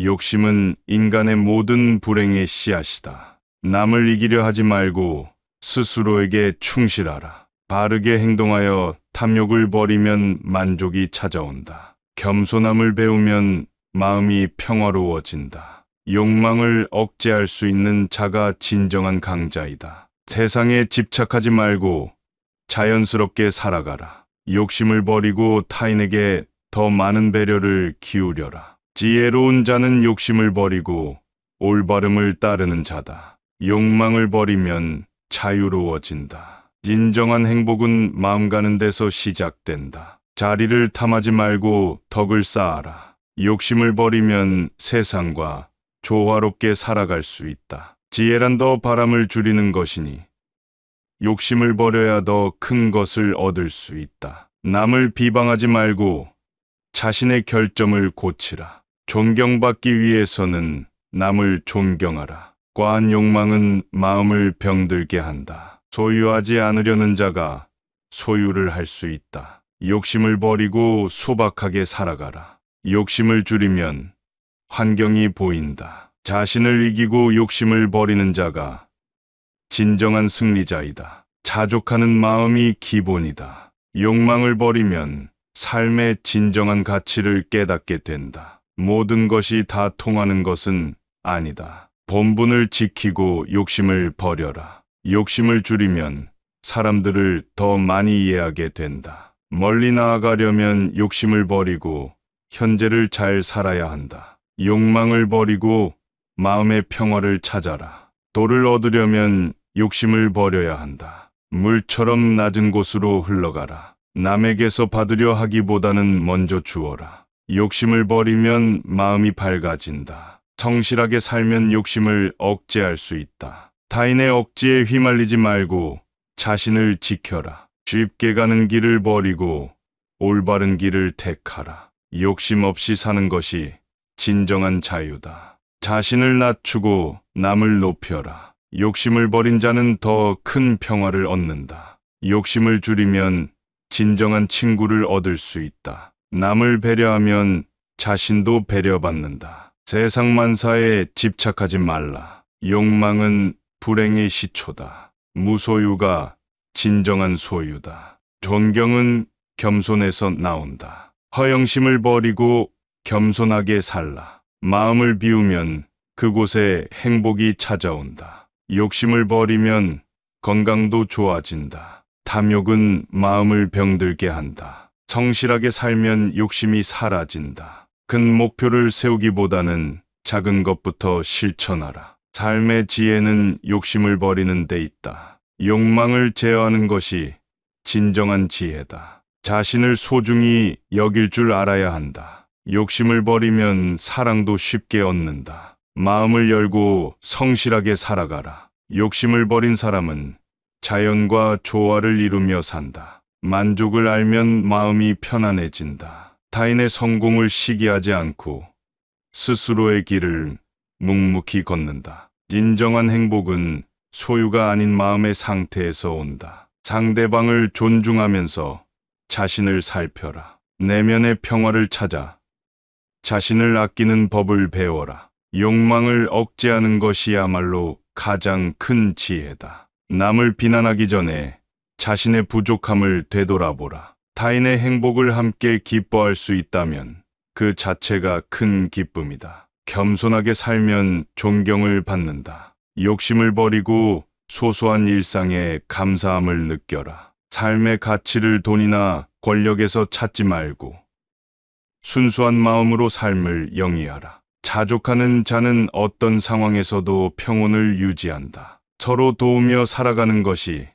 욕심은 인간의 모든 불행의 씨앗이다. 남을 이기려 하지 말고 스스로에게 충실하라. 바르게 행동하여 탐욕을 버리면 만족이 찾아온다. 겸손함을 배우면 마음이 평화로워진다. 욕망을 억제할 수 있는 자가 진정한 강자이다. 세상에 집착하지 말고 자연스럽게 살아가라. 욕심을 버리고 타인에게 더 많은 배려를 기울여라. 지혜로운 자는 욕심을 버리고 올바름을 따르는 자다. 욕망을 버리면 자유로워진다. 진정한 행복은 마음 가는 데서 시작된다. 자리를 탐하지 말고 덕을 쌓아라. 욕심을 버리면 세상과 조화롭게 살아갈 수 있다. 지혜란 더 바람을 줄이는 것이니 욕심을 버려야 더 큰 것을 얻을 수 있다. 남을 비방하지 말고 자신의 결점을 고치라. 존경받기 위해서는 남을 존경하라. 과한 욕망은 마음을 병들게 한다. 소유하지 않으려는 자가 소유를 할 수 있다. 욕심을 버리고 소박하게 살아가라. 욕심을 줄이면 환경이 보인다. 자신을 이기고 욕심을 버리는 자가 진정한 승리자이다. 자족하는 마음이 기본이다. 욕망을 버리면 삶의 진정한 가치를 깨닫게 된다. 모든 것이 다 통하는 것은 아니다. 본분을 지키고 욕심을 버려라. 욕심을 줄이면 사람들을 더 많이 이해하게 된다. 멀리 나아가려면 욕심을 버리고 현재를 잘 살아야 한다. 욕망을 버리고 마음의 평화를 찾아라. 도를 얻으려면 욕심을 버려야 한다. 물처럼 낮은 곳으로 흘러가라. 남에게서 받으려 하기보다는 먼저 주어라. 욕심을 버리면 마음이 밝아진다. 성실하게 살면 욕심을 억제할 수 있다. 타인의 억지에 휘말리지 말고 자신을 지켜라. 쉽게 가는 길을 버리고 올바른 길을 택하라. 욕심 없이 사는 것이 진정한 자유다. 자신을 낮추고 남을 높여라. 욕심을 버린 자는 더 큰 평화를 얻는다. 욕심을 줄이면 진정한 친구를 얻을 수 있다. 남을 배려하면 자신도 배려받는다. 세상 만사에 집착하지 말라. 욕망은 불행의 시초다. 무소유가 진정한 소유다. 존경은 겸손에서 나온다. 허영심을 버리고 겸손하게 살라. 마음을 비우면 그곳에 행복이 찾아온다. 욕심을 버리면 건강도 좋아진다. 탐욕은 마음을 병들게 한다. 성실하게 살면 욕심이 사라진다. 큰 목표를 세우기보다는 작은 것부터 실천하라. 삶의 지혜는 욕심을 버리는 데 있다. 욕망을 제어하는 것이 진정한 지혜다. 자신을 소중히 여길 줄 알아야 한다. 욕심을 버리면 사랑도 쉽게 얻는다. 마음을 열고 성실하게 살아가라. 욕심을 버린 사람은 자연과 조화를 이루며 산다. 만족을 알면 마음이 편안해진다. 타인의 성공을 시기하지 않고 스스로의 길을 묵묵히 걷는다. 진정한 행복은 소유가 아닌 마음의 상태에서 온다. 상대방을 존중하면서 자신을 살펴라. 내면의 평화를 찾아 자신을 아끼는 법을 배워라. 욕망을 억제하는 것이야말로 가장 큰 지혜다. 남을 비난하기 전에 자신의 부족함을 되돌아보라. 타인의 행복을 함께 기뻐할 수 있다면 그 자체가 큰 기쁨이다. 겸손하게 살면 존경을 받는다. 욕심을 버리고 소소한 일상에 감사함을 느껴라. 삶의 가치를 돈이나 권력에서 찾지 말고 순수한 마음으로 삶을 영위하라. 자족하는 자는 어떤 상황에서도 평온을 유지한다. 서로 도우며 살아가는 것이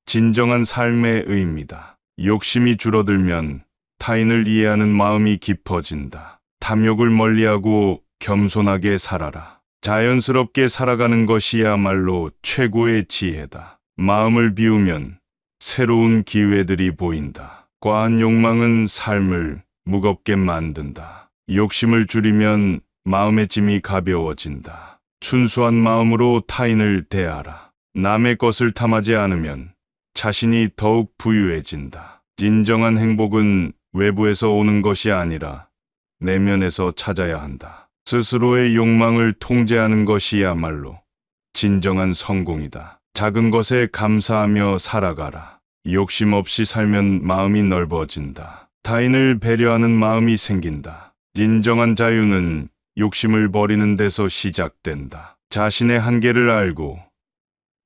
진정한 삶의 의미다. 욕심이 줄어들면 타인을 이해하는 마음이 깊어진다. 탐욕을 멀리하고 겸손하게 살아라. 자연스럽게 살아가는 것이야말로 최고의 지혜다. 마음을 비우면 새로운 기회들이 보인다. 과한 욕망은 삶을 무겁게 만든다. 욕심을 줄이면 마음의 짐이 가벼워진다. 순수한 마음으로 타인을 대하라. 남의 것을 탐하지 않으면 자신이 더욱 부유해진다. 진정한 행복은 외부에서 오는 것이 아니라 내면에서 찾아야 한다. 스스로의 욕망을 통제하는 것이야말로 진정한 성공이다. 작은 것에 감사하며 살아가라. 욕심 없이 살면 마음이 넓어진다. 타인을 배려하는 마음이 생긴다. 진정한 자유는 욕심을 버리는 데서 시작된다. 자신의 한계를 알고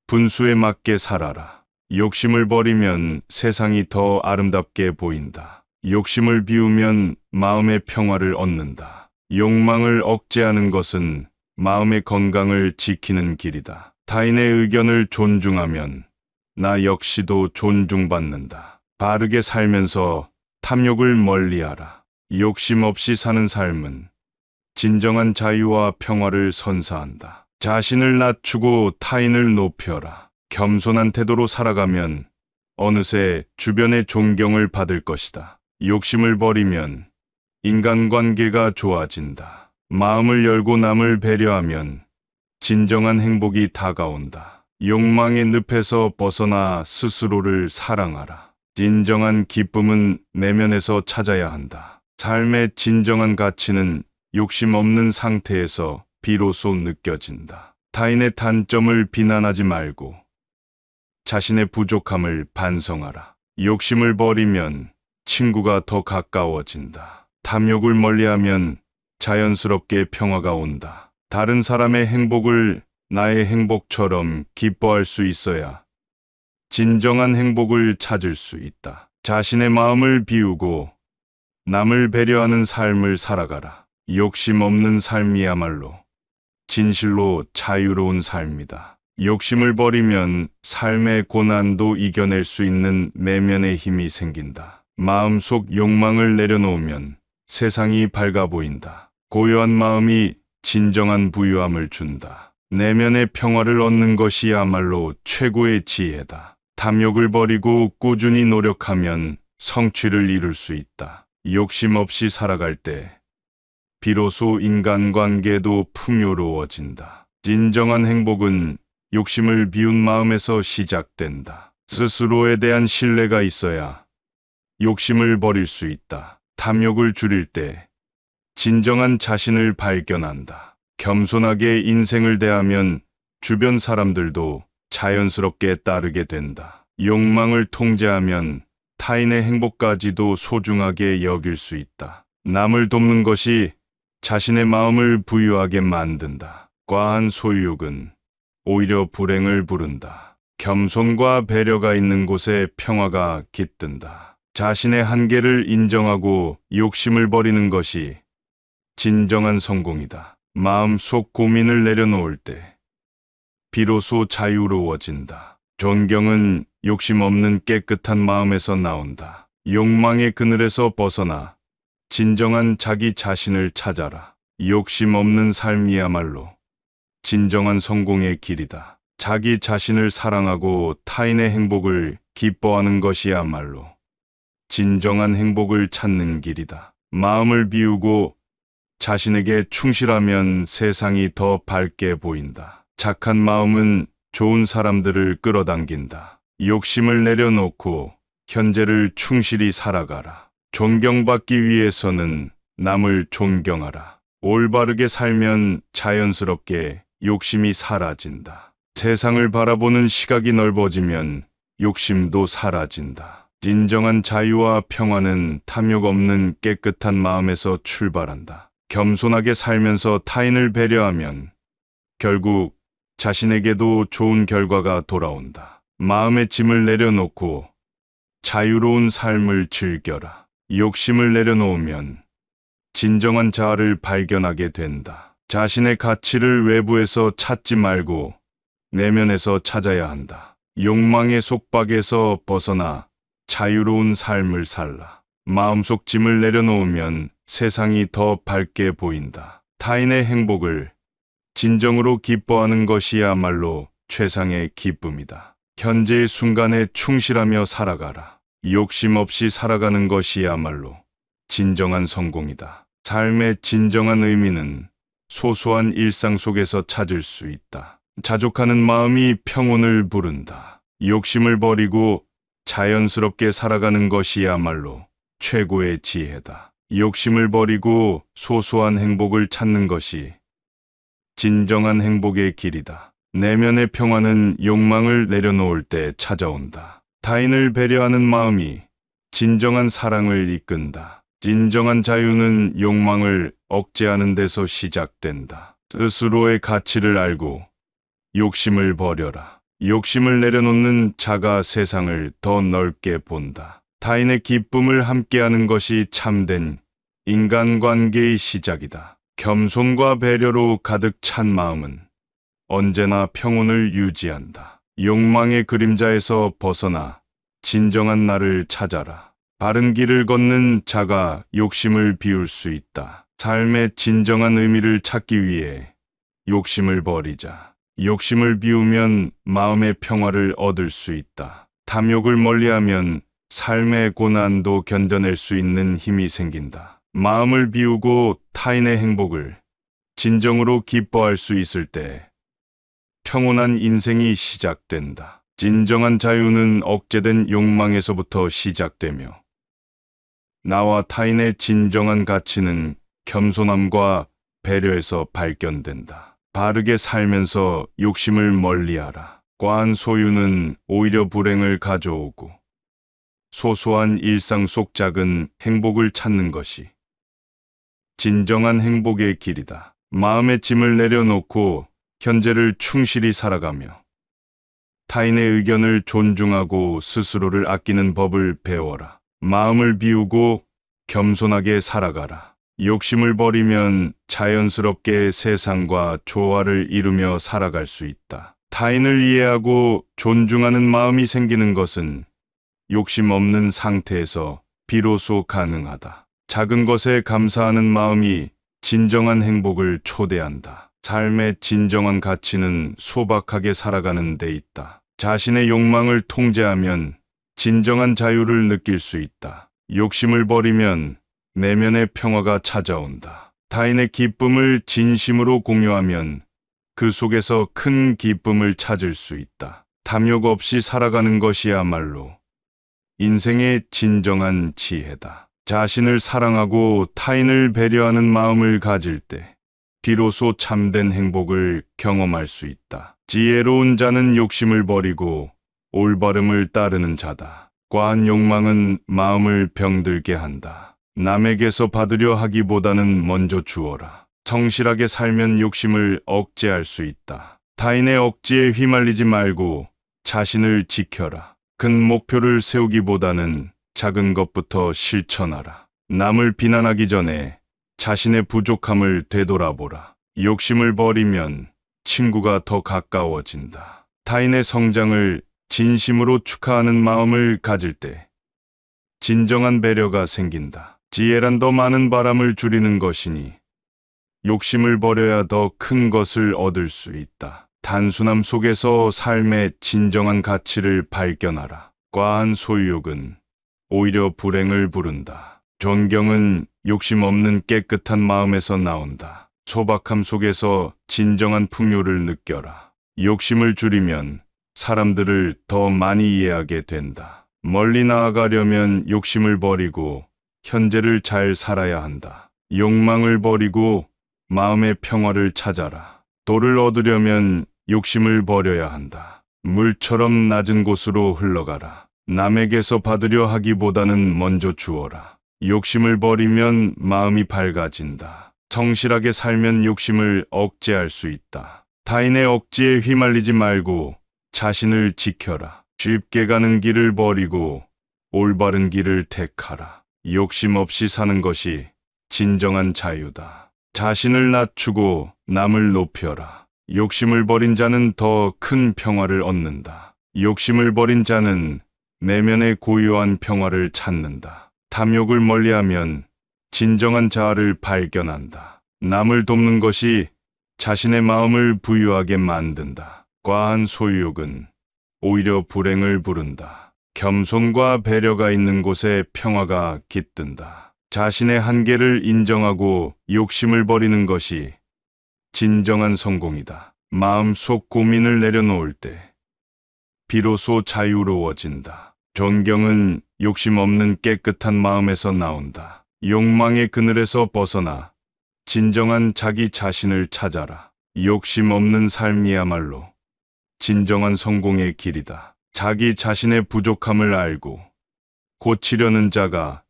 분수에 맞게 살아라. 욕심을 버리면 세상이 더 아름답게 보인다. 욕심을 비우면 마음의 평화를 얻는다. 욕망을 억제하는 것은 마음의 건강을 지키는 길이다. 타인의 의견을 존중하면 나 역시도 존중받는다. 바르게 살면서 탐욕을 멀리하라. 욕심 없이 사는 삶은 진정한 자유와 평화를 선사한다. 자신을 낮추고 타인을 높여라. 겸손한 태도로 살아가면 어느새 주변의 존경을 받을 것이다. 욕심을 버리면 인간관계가 좋아진다. 마음을 열고 남을 배려하면 진정한 행복이 다가온다. 욕망의 늪에서 벗어나 스스로를 사랑하라. 진정한 기쁨은 내면에서 찾아야 한다. 삶의 진정한 가치는 욕심 없는 상태에서 비로소 느껴진다. 타인의 단점을 비난하지 말고 자신의 부족함을 반성하라. 욕심을 버리면 친구가 더 가까워진다. 탐욕을 멀리하면 자연스럽게 평화가 온다. 다른 사람의 행복을 나의 행복처럼 기뻐할 수 있어야 진정한 행복을 찾을 수 있다. 자신의 마음을 비우고 남을 배려하는 삶을 살아가라. 욕심 없는 삶이야말로 진실로 자유로운 삶이다. 욕심을 버리면 삶의 고난도 이겨낼 수 있는 내면의 힘이 생긴다. 마음속 욕망을 내려놓으면 세상이 밝아 보인다. 고요한 마음이 진정한 부유함을 준다. 내면의 평화를 얻는 것이야말로 최고의 지혜다. 탐욕을 버리고 꾸준히 노력하면 성취를 이룰 수 있다. 욕심 없이 살아갈 때 비로소 인간관계도 풍요로워진다. 진정한 행복은 욕심을 비운 마음에서 시작된다. 스스로에 대한 신뢰가 있어야 욕심을 버릴 수 있다. 탐욕을 줄일 때 진정한 자신을 발견한다. 겸손하게 인생을 대하면 주변 사람들도 자연스럽게 따르게 된다. 욕망을 통제하면 타인의 행복까지도 소중하게 여길 수 있다. 남을 돕는 것이 자신의 마음을 부유하게 만든다. 과한 소유욕은 오히려 불행을 부른다. 겸손과 배려가 있는 곳에 평화가 깃든다. 자신의 한계를 인정하고 욕심을 버리는 것이 진정한 성공이다. 마음속 고민을 내려놓을 때 비로소 자유로워진다. 존경은 욕심 없는 깨끗한 마음에서 나온다. 욕망의 그늘에서 벗어나 진정한 자기 자신을 찾아라. 욕심 없는 삶이야말로 진정한 성공의 길이다. 자기 자신을 사랑하고 타인의 행복을 기뻐하는 것이야말로 진정한 행복을 찾는 길이다. 마음을 비우고 자신에게 충실하면 세상이 더 밝게 보인다. 착한 마음은 좋은 사람들을 끌어당긴다. 욕심을 내려놓고 현재를 충실히 살아가라. 존경받기 위해서는 남을 존경하라. 올바르게 살면 자연스럽게 욕심이 사라진다. 세상을 바라보는 시각이 넓어지면 욕심도 사라진다. 진정한 자유와 평화는 탐욕 없는 깨끗한 마음에서 출발한다. 겸손하게 살면서 타인을 배려하면 결국 자신에게도 좋은 결과가 돌아온다. 마음의 짐을 내려놓고 자유로운 삶을 즐겨라. 욕심을 내려놓으면 진정한 자아를 발견하게 된다. 자신의 가치를 외부에서 찾지 말고 내면에서 찾아야 한다. 욕망의 속박에서 벗어나 자유로운 삶을 살라. 마음속 짐을 내려놓으면 세상이 더 밝게 보인다. 타인의 행복을 진정으로 기뻐하는 것이야말로 최상의 기쁨이다. 현재의 순간에 충실하며 살아가라. 욕심 없이 살아가는 것이야말로 진정한 성공이다. 삶의 진정한 의미는 소소한 일상 속에서 찾을 수 있다. 자족하는 마음이 평온을 부른다. 욕심을 버리고 자연스럽게 살아가는 것이야말로 최고의 지혜다. 욕심을 버리고 소소한 행복을 찾는 것이 진정한 행복의 길이다. 내면의 평화는 욕망을 내려놓을 때 찾아온다. 타인을 배려하는 마음이 진정한 사랑을 이끈다. 진정한 자유는 욕망을 억제하는 데서 시작된다. 스스로의 가치를 알고 욕심을 버려라. 욕심을 내려놓는 자가 세상을 더 넓게 본다. 타인의 기쁨을 함께하는 것이 참된 인간관계의 시작이다. 겸손과 배려로 가득 찬 마음은 언제나 평온을 유지한다. 욕망의 그림자에서 벗어나 진정한 나를 찾아라. 바른 길을 걷는 자가 욕심을 비울 수 있다. 삶의 진정한 의미를 찾기 위해 욕심을 버리자. 욕심을 비우면 마음의 평화를 얻을 수 있다. 탐욕을 멀리하면 삶의 고난도 견뎌낼 수 있는 힘이 생긴다. 마음을 비우고 타인의 행복을 진정으로 기뻐할 수 있을 때 평온한 인생이 시작된다. 진정한 자유는 억제된 욕망에서부터 시작되며 나와 타인의 진정한 가치는 겸손함과 배려에서 발견된다. 바르게 살면서 욕심을 멀리하라. 과한 소유는 오히려 불행을 가져오고 소소한 일상 속 작은 행복을 찾는 것이 진정한 행복의 길이다. 마음의 짐을 내려놓고 현재를 충실히 살아가며 타인의 의견을 존중하고 스스로를 아끼는 법을 배워라. 마음을 비우고 겸손하게 살아가라. 욕심을 버리면 자연스럽게 세상과 조화를 이루며 살아갈 수 있다. 타인을 이해하고 존중하는 마음이 생기는 것은 욕심 없는 상태에서 비로소 가능하다. 작은 것에 감사하는 마음이 진정한 행복을 초대한다. 삶의 진정한 가치는 소박하게 살아가는 데 있다. 자신의 욕망을 통제하면 진정한 자유를 느낄 수 있다. 욕심을 버리면 내면의 평화가 찾아온다. 타인의 기쁨을 진심으로 공유하면 그 속에서 큰 기쁨을 찾을 수 있다. 탐욕 없이 살아가는 것이야말로 인생의 진정한 지혜다. 자신을 사랑하고 타인을 배려하는 마음을 가질 때 비로소 참된 행복을 경험할 수 있다. 지혜로운 자는 욕심을 버리고 올바름을 따르는 자다. 과한 욕망은 마음을 병들게 한다. 남에게서 받으려 하기보다는 먼저 주어라. 성실하게 살면 욕심을 억제할 수 있다. 타인의 억지에 휘말리지 말고 자신을 지켜라. 큰 목표를 세우기보다는 작은 것부터 실천하라. 남을 비난하기 전에 자신의 부족함을 되돌아보라. 욕심을 버리면 친구가 더 가까워진다. 타인의 성장을 진심으로 축하하는 마음을 가질 때 진정한 배려가 생긴다. 지혜란 더 많은 바람을 줄이는 것이니 욕심을 버려야 더 큰 것을 얻을 수 있다. 단순함 속에서 삶의 진정한 가치를 발견하라. 과한 소유욕은 오히려 불행을 부른다. 존경은 욕심 없는 깨끗한 마음에서 나온다. 소박함 속에서 진정한 풍요를 느껴라. 욕심을 줄이면 사람들을 더 많이 이해하게 된다. 멀리 나아가려면 욕심을 버리고 현재를 잘 살아야 한다. 욕망을 버리고 마음의 평화를 찾아라. 도를 얻으려면 욕심을 버려야 한다. 물처럼 낮은 곳으로 흘러가라. 남에게서 받으려 하기보다는 먼저 주어라. 욕심을 버리면 마음이 밝아진다. 성실하게 살면 욕심을 억제할 수 있다. 타인의 억지에 휘말리지 말고 자신을 지켜라. 쉽게 가는 길을 버리고 올바른 길을 택하라. 욕심 없이 사는 것이 진정한 자유다. 자신을 낮추고 남을 높여라. 욕심을 버린 자는 더 큰 평화를 얻는다. 욕심을 버린 자는 내면의 고요한 평화를 찾는다. 탐욕을 멀리하면 진정한 자아를 발견한다. 남을 돕는 것이 자신의 마음을 부유하게 만든다. 과한 소유욕은 오히려 불행을 부른다. 겸손과 배려가 있는 곳에 평화가 깃든다. 자신의 한계를 인정하고 욕심을 버리는 것이 진정한 성공이다. 마음속 고민을 내려놓을 때 비로소 자유로워진다. 존경은 욕심 없는 깨끗한 마음에서 나온다. 욕망의 그늘에서 벗어나 진정한 자기 자신을 찾아라. 욕심 없는 삶이야말로 진정한 성공의 길이다. 자기 자신의 부족함을 알고 고치려는 자가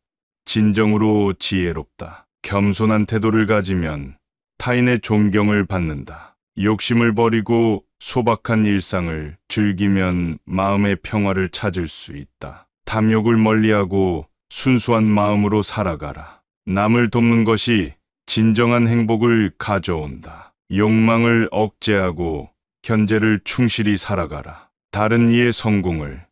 진정으로 지혜롭다. 겸손한 태도를 가지면 타인의 존경을 받는다. 욕심을 버리고 소박한 일상을 즐기면 마음의 평화를 찾을 수 있다. 탐욕을 멀리하고 순수한 마음으로 살아가라. 남을 돕는 것이 진정한 행복을 가져온다. 욕망을 억제하고 현재를 충실히 살아가라. 다른 이의 성공을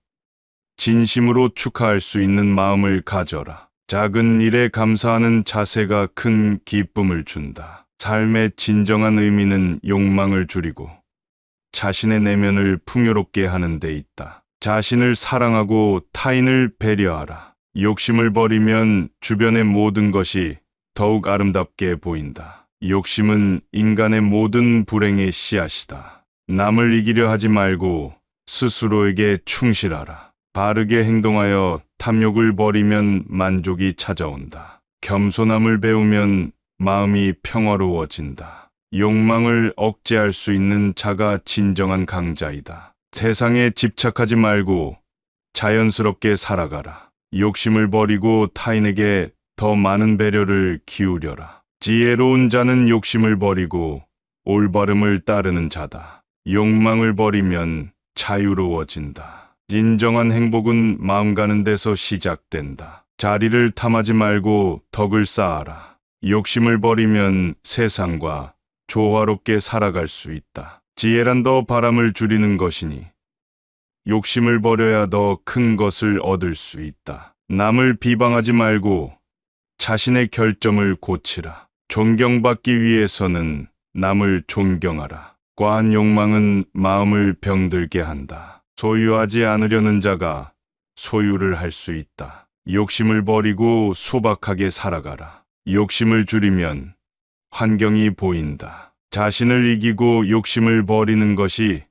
진심으로 축하할 수 있는 마음을 가져라. 작은 일에 감사하는 자세가 큰 기쁨을 준다. 삶의 진정한 의미는 욕망을 줄이고 자신의 내면을 풍요롭게 하는 데 있다. 자신을 사랑하고 타인을 배려하라. 욕심을 버리면 주변의 모든 것이 더욱 아름답게 보인다. 욕심은 인간의 모든 불행의 씨앗이다. 남을 이기려 하지 말고 스스로에게 충실하라. 바르게 행동하여 탐욕을 버리면 만족이 찾아온다. 겸손함을 배우면 마음이 평화로워진다. 욕망을 억제할 수 있는 자가 진정한 강자이다. 세상에 집착하지 말고 자연스럽게 살아가라. 욕심을 버리고 타인에게 더 많은 배려를 기울여라. 지혜로운 자는 욕심을 버리고 올바름을 따르는 자다. 욕망을 버리면 자유로워진다. 진정한 행복은 마음 가는 데서 시작된다. 자리를 탐하지 말고 덕을 쌓아라. 욕심을 버리면 세상과 조화롭게 살아갈 수 있다. 지혜란 더 바람을 줄이는 것이니 욕심을 버려야 더 큰 것을 얻을 수 있다. 남을 비방하지 말고 자신의 결점을 고치라. 존경받기 위해서는 남을 존경하라. 과한 욕망은 마음을 병들게 한다. 소유하지 않으려는 자가 소유를 할 수 있다. 욕심을 버리고 소박하게 살아가라. 욕심을 줄이면 환경이 보인다. 자신을 이기고 욕심을 버리는 것이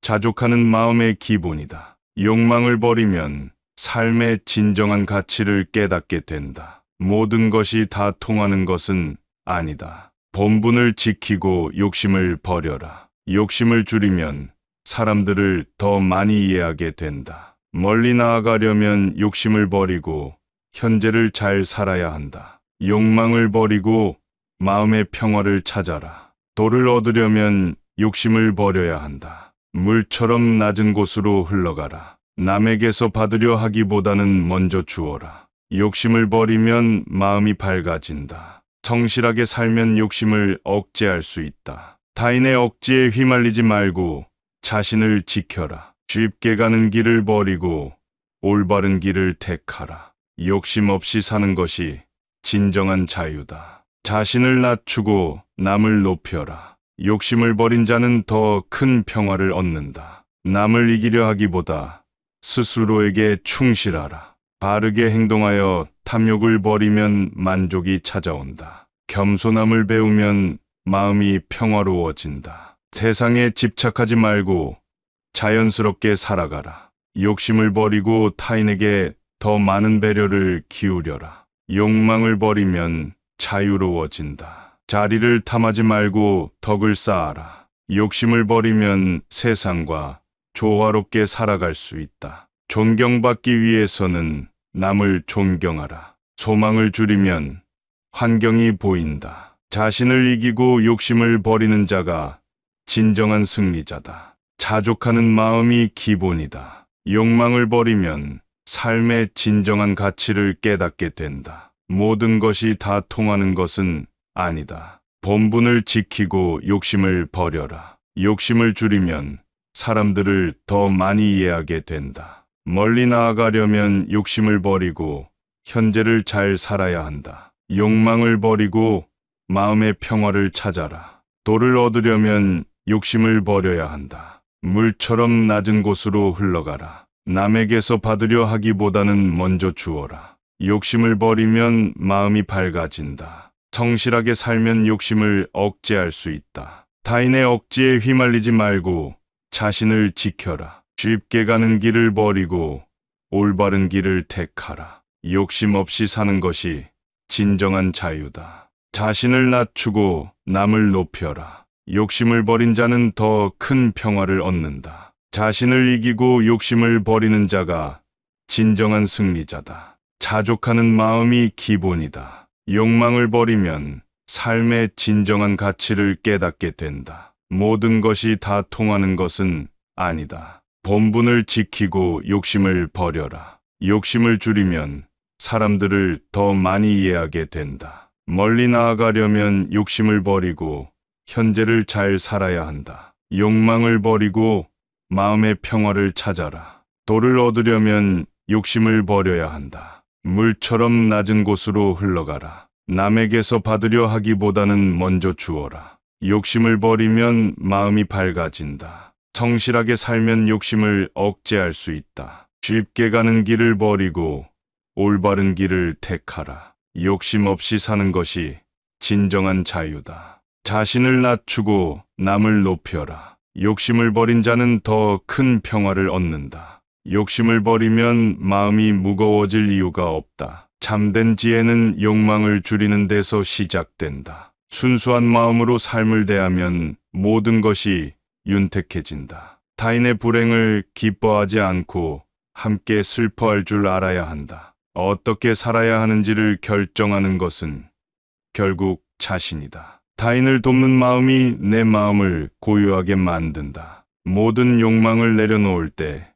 자족하는 마음의 기본이다. 욕망을 버리면 삶의 진정한 가치를 깨닫게 된다. 모든 것이 다 통하는 것은 아니다. 본분을 지키고 욕심을 버려라. 욕심을 줄이면 사람들을 더 많이 이해하게 된다. 멀리 나아가려면 욕심을 버리고 현재를 잘 살아야 한다. 욕망을 버리고 마음의 평화를 찾아라. 도를 얻으려면 욕심을 버려야 한다. 물처럼 낮은 곳으로 흘러가라. 남에게서 받으려 하기보다는 먼저 주어라. 욕심을 버리면 마음이 밝아진다. 성실하게 살면 욕심을 억제할 수 있다. 타인의 억지에 휘말리지 말고 자신을 지켜라. 쉽게 가는 길을 버리고 올바른 길을 택하라. 욕심 없이 사는 것이 진정한 자유다. 자신을 낮추고 남을 높여라. 욕심을 버린 자는 더 큰 평화를 얻는다. 남을 이기려 하기보다 스스로에게 충실하라. 바르게 행동하여 탐욕을 버리면 만족이 찾아온다. 겸손함을 배우면 마음이 평화로워진다. 세상에 집착하지 말고 자연스럽게 살아가라. 욕심을 버리고 타인에게 더 많은 배려를 기울여라. 욕망을 버리면 자유로워진다. 자리를 탐하지 말고 덕을 쌓아라. 욕심을 버리면 세상과 조화롭게 살아갈 수 있다. 존경받기 위해서는 남을 존경하라. 소망을 줄이면 환경이 보인다. 자신을 이기고 욕심을 버리는 자가 진정한 승리자다. 자족하는 마음이 기본이다. 욕망을 버리면 삶의 진정한 가치를 깨닫게 된다. 모든 것이 다 통하는 것은 아니다. 본분을 지키고 욕심을 버려라. 욕심을 줄이면 사람들을 더 많이 이해하게 된다. 멀리 나아가려면 욕심을 버리고 현재를 잘 살아야 한다. 욕망을 버리고 마음의 평화를 찾아라. 도를 얻으려면 욕심을 버려야 한다. 물처럼 낮은 곳으로 흘러가라. 남에게서 받으려 하기보다는 먼저 주어라. 욕심을 버리면 마음이 밝아진다. 성실하게 살면 욕심을 억제할 수 있다. 타인의 억지에 휘말리지 말고 자신을 지켜라. 쉽게 가는 길을 버리고 올바른 길을 택하라. 욕심 없이 사는 것이 진정한 자유다. 자신을 낮추고 남을 높여라. 욕심을 버린 자는 더 큰 평화를 얻는다. 자신을 이기고 욕심을 버리는 자가 진정한 승리자다. 자족하는 마음이 기본이다. 욕망을 버리면 삶의 진정한 가치를 깨닫게 된다. 모든 것이 다 통하는 것은 아니다. 본분을 지키고 욕심을 버려라. 욕심을 줄이면 사람들을 더 많이 이해하게 된다. 멀리 나아가려면 욕심을 버리고 현재를 잘 살아야 한다. 욕망을 버리고 마음의 평화를 찾아라. 도를 얻으려면 욕심을 버려야 한다. 물처럼 낮은 곳으로 흘러가라. 남에게서 받으려 하기보다는 먼저 주어라. 욕심을 버리면 마음이 밝아진다. 성실하게 살면 욕심을 억제할 수 있다. 쉽게 가는 길을 버리고 올바른 길을 택하라. 욕심 없이 사는 것이 진정한 자유다. 자신을 낮추고 남을 높여라. 욕심을 버린 자는 더 큰 평화를 얻는다. 욕심을 버리면 마음이 무거워질 이유가 없다. 참된 지혜는 욕망을 줄이는 데서 시작된다. 순수한 마음으로 삶을 대하면 모든 것이 윤택해진다. 타인의 불행을 기뻐하지 않고 함께 슬퍼할 줄 알아야 한다. 어떻게 살아야 하는지를 결정하는 것은 결국 자신이다. 타인을 돕는 마음이 내 마음을 고요하게 만든다. 모든 욕망을 내려놓을 때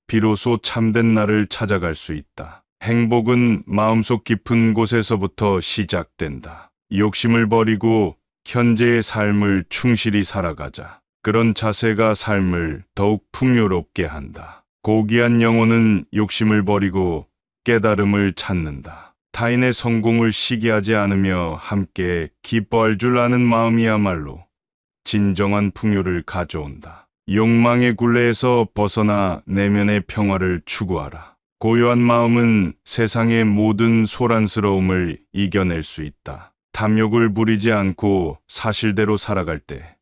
비로소 참된 나를 찾아갈 수 있다. 행복은 마음속 깊은 곳에서부터 시작된다. 욕심을 버리고 현재의 삶을 충실히 살아가자. 그런 자세가 삶을 더욱 풍요롭게 한다. 고귀한 영혼은 욕심을 버리고 깨달음을 찾는다. 타인의 성공을 시기하지 않으며 함께 기뻐할 줄 아는 마음이야말로 진정한 풍요를 가져온다. 욕망의 굴레에서 벗어나 내면의 평화를 추구하라. 고요한 마음은 세상의 모든 소란스러움을 이겨낼 수 있다. 탐욕을 부리지 않고 사실대로 살아갈 때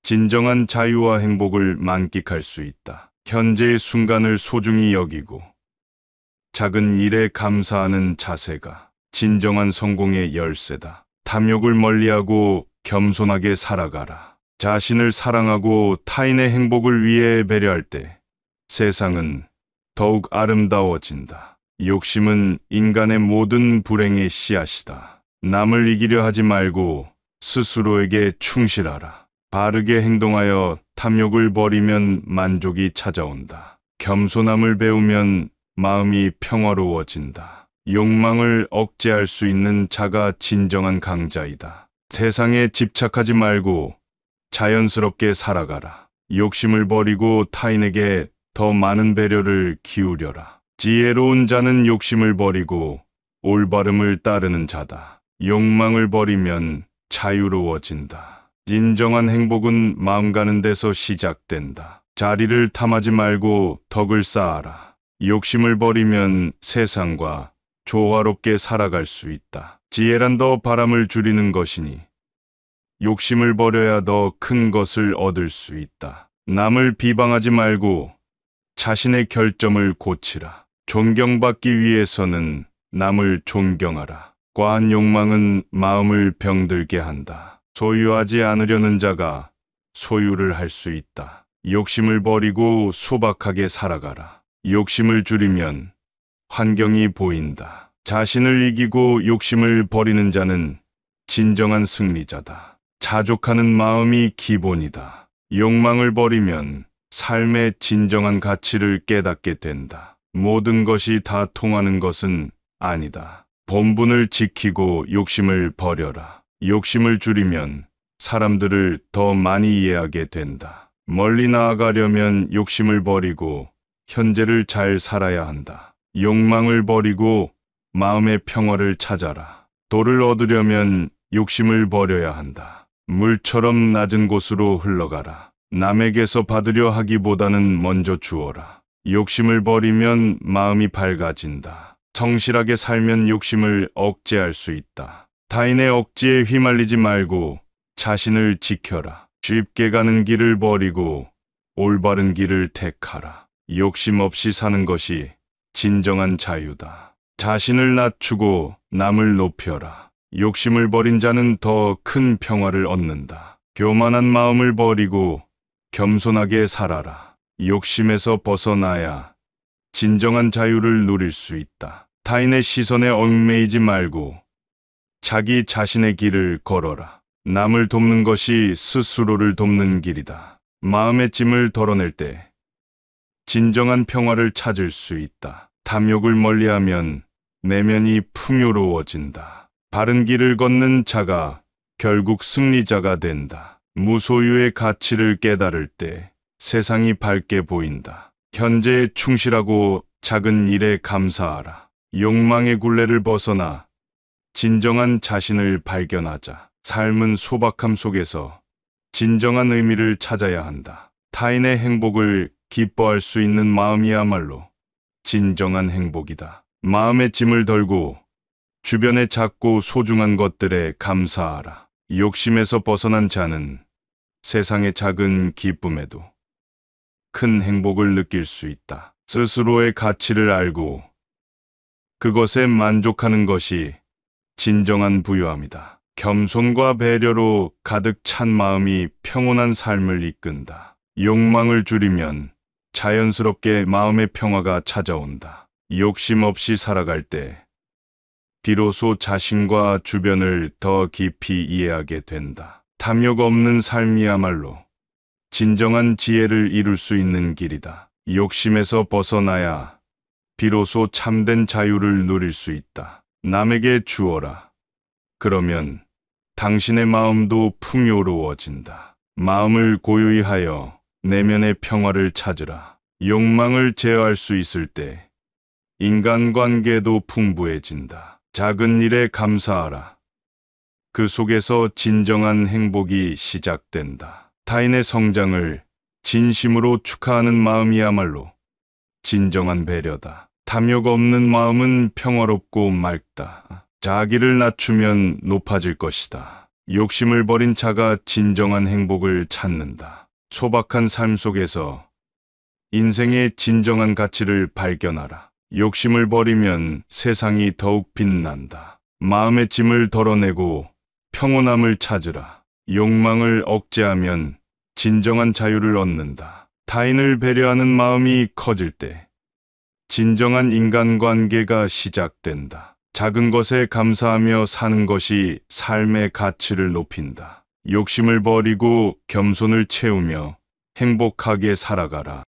진정한 자유와 행복을 만끽할 수 있다. 현재의 순간을 소중히 여기고 작은 일에 감사하는 자세가 진정한 성공의 열쇠다. 탐욕을 멀리하고 겸손하게 살아가라. 자신을 사랑하고 타인의 행복을 위해 배려할 때 세상은 더욱 아름다워진다. 욕심은 인간의 모든 불행의 씨앗이다. 남을 이기려 하지 말고 스스로에게 충실하라. 바르게 행동하여 탐욕을 버리면 만족이 찾아온다. 겸손함을 배우면 마음이 평화로워진다. 욕망을 억제할 수 있는 자가 진정한 강자이다. 세상에 집착하지 말고 자연스럽게 살아가라. 욕심을 버리고 타인에게 더 많은 배려를 기울여라. 지혜로운 자는 욕심을 버리고 올바름을 따르는 자다. 욕망을 버리면 자유로워진다. 진정한 행복은 마음 가는 데서 시작된다. 자리를 탐하지 말고 덕을 쌓아라. 욕심을 버리면 세상과 조화롭게 살아갈 수 있다. 지혜란 더 바람을 줄이는 것이니 욕심을 버려야 더 큰 것을 얻을 수 있다. 남을 비방하지 말고 자신의 결점을 고치라. 존경받기 위해서는 남을 존경하라. 과한 욕망은 마음을 병들게 한다. 소유하지 않으려는 자가 소유를 할 수 있다. 욕심을 버리고 소박하게 살아가라. 욕심을 줄이면 환경이 보인다. 자신을 이기고 욕심을 버리는 자는 진정한 승리자다. 자족하는 마음이 기본이다. 욕망을 버리면 삶의 진정한 가치를 깨닫게 된다. 모든 것이 다 통하는 것은 아니다. 본분을 지키고 욕심을 버려라. 욕심을 줄이면 사람들을 더 많이 이해하게 된다. 멀리 나아가려면 욕심을 버리고 현재를 잘 살아야 한다. 욕망을 버리고 마음의 평화를 찾아라. 도를 얻으려면 욕심을 버려야 한다. 물처럼 낮은 곳으로 흘러가라. 남에게서 받으려 하기보다는 먼저 주어라. 욕심을 버리면 마음이 밝아진다. 성실하게 살면 욕심을 억제할 수 있다. 타인의 억지에 휘말리지 말고 자신을 지켜라. 쉽게 가는 길을 버리고 올바른 길을 택하라. 욕심 없이 사는 것이 진정한 자유다. 자신을 낮추고 남을 높여라. 욕심을 버린 자는 더 큰 평화를 얻는다. 교만한 마음을 버리고 겸손하게 살아라. 욕심에서 벗어나야 진정한 자유를 누릴 수 있다. 타인의 시선에 얽매이지 말고 자기 자신의 길을 걸어라. 남을 돕는 것이 스스로를 돕는 길이다. 마음의 짐을 덜어낼 때 진정한 평화를 찾을 수 있다. 탐욕을 멀리하면 내면이 풍요로워진다. 바른 길을 걷는 자가 결국 승리자가 된다. 무소유의 가치를 깨달을 때 세상이 밝게 보인다. 현재에 충실하고 작은 일에 감사하라. 욕망의 굴레를 벗어나 진정한 자신을 발견하자. 삶은 소박함 속에서 진정한 의미를 찾아야 한다. 타인의 행복을 기뻐할 수 있는 마음이야말로 진정한 행복이다. 마음의 짐을 덜고 주변의 작고 소중한 것들에 감사하라. 욕심에서 벗어난 자는 세상의 작은 기쁨에도 큰 행복을 느낄 수 있다. 스스로의 가치를 알고 그것에 만족하는 것이 진정한 부유함이다. 겸손과 배려로 가득 찬 마음이 평온한 삶을 이끈다. 욕망을 줄이면 자연스럽게 마음의 평화가 찾아온다. 욕심 없이 살아갈 때 비로소 자신과 주변을 더 깊이 이해하게 된다. 탐욕 없는 삶이야말로 진정한 지혜를 이룰 수 있는 길이다. 욕심에서 벗어나야 비로소 참된 자유를 누릴 수 있다. 남에게 주어라. 그러면 당신의 마음도 풍요로워진다. 마음을 고요히 하여 내면의 평화를 찾으라. 욕망을 제어할 수 있을 때 인간관계도 풍부해진다. 작은 일에 감사하라. 그 속에서 진정한 행복이 시작된다. 타인의 성장을 진심으로 축하하는 마음이야말로 진정한 배려다. 탐욕 없는 마음은 평화롭고 맑다. 자기를 낮추면 높아질 것이다. 욕심을 버린 자가 진정한 행복을 찾는다. 소박한 삶 속에서 인생의 진정한 가치를 발견하라. 욕심을 버리면 세상이 더욱 빛난다. 마음의 짐을 덜어내고 평온함을 찾으라. 욕망을 억제하면 진정한 자유를 얻는다. 타인을 배려하는 마음이 커질 때 진정한 인간관계가 시작된다. 작은 것에 감사하며 사는 것이 삶의 가치를 높인다. 욕심을 버리고 겸손을 채우며 행복하게 살아가라.